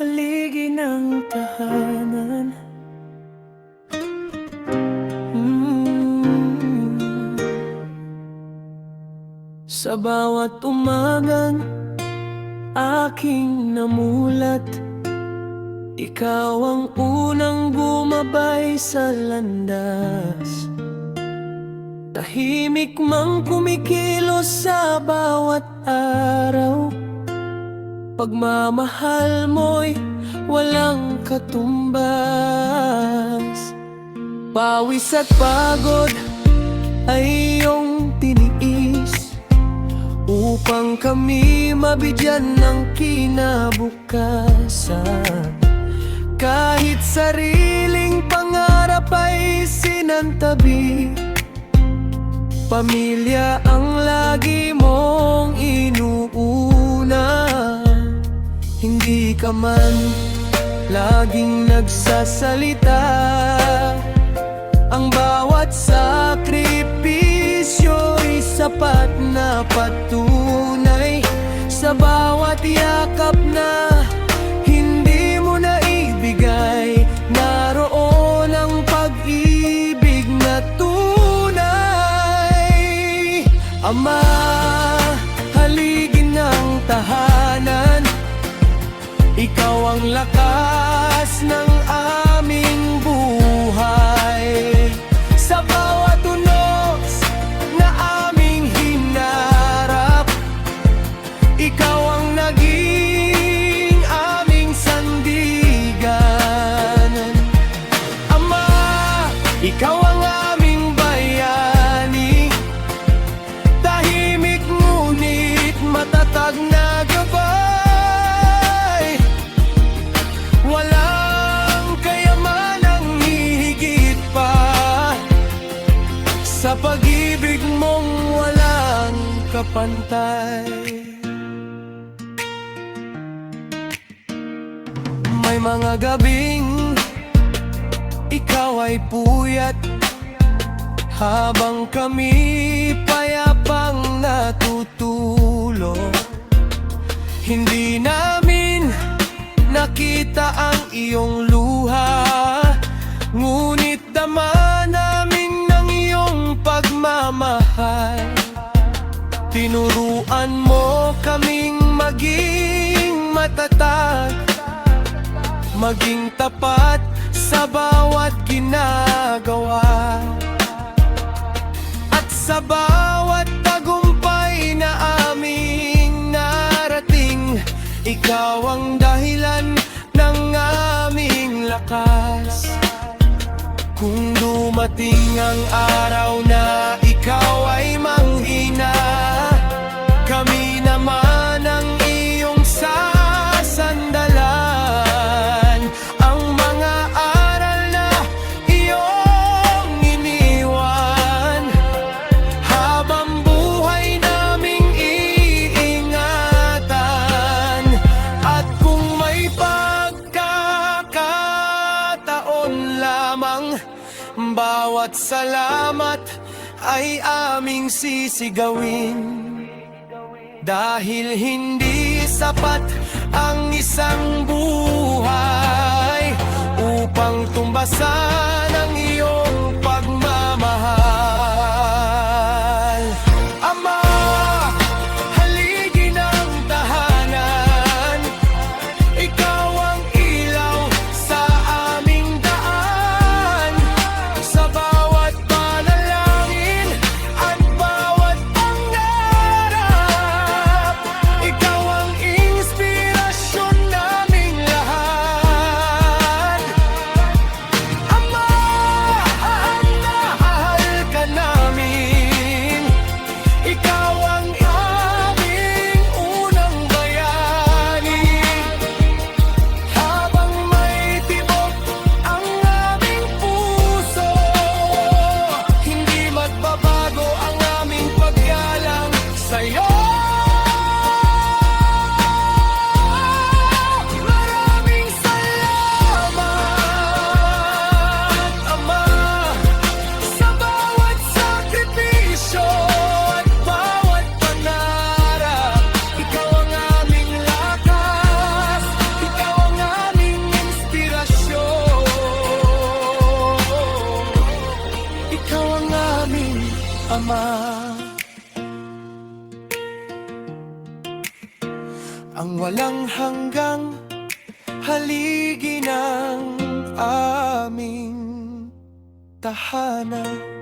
haligi ng tahanan. mm. Sa bawat umagang aking namulat, ikaw ang unang gumabay sa landas. Tahimik mang kumikilos sa bawat araw, pagmamahal mo'y walang katumbas. Pawis at pagod ay iyong tiniis upang kami mabigyan ng kinabukasan. Kahit sariling pangarap ay sinantabi, pamilya ang lagi mong inuuna. Hindi ka man laging nagsasalita, ang bawat sakripisyo'y sapat na patunay. Sa bawat yakap na hindi mo naibigay, naroon ang pag-ibig na tunay. Ama, haligi ng tahanan, ikaw ang lakas ng aming buhay. Sa bawat unos na aming hinarap, ikaw ang naging aming sandigan. Ama, ikaw ang aming bayani, tahimik ngunit matatag na gabay. Walang kayamanang hihigit pa sa pag-ibig mong walang kapantay. May mga gabing ikaw ay puyat, habang kami payapang natutulog. Hindi namin nakita ang iyong luha, ngunit dama namin ng iyong pagmamahal. Tinuruan mo kaming maging matatag, maging tapat sa bawat ginagawa. At sa bawat tagumpay na aming narating, ikaw ang dahilan ng aming lakas. Kung dumating ang araw na ikaw ay manghina, kami naman ang iyong sasandalan. Ang mga aral na iyong iniwan, habang buhay naming iingatan. At kung may pagkakataon lamang, bawat salamat ay aming sisigawin. Dahil hindi sapat ang isang buhay upang tumbasan ang iyong pagmamahal. Ama, haligi ng tahanan, ikaw ang ilaw sa aming daan. Sa bawat panalangin at bawat pangarap, ikaw ang inspirasyon naming lahat. Ama, Ama. Ang walang hanggang haligi ng aming tahanan.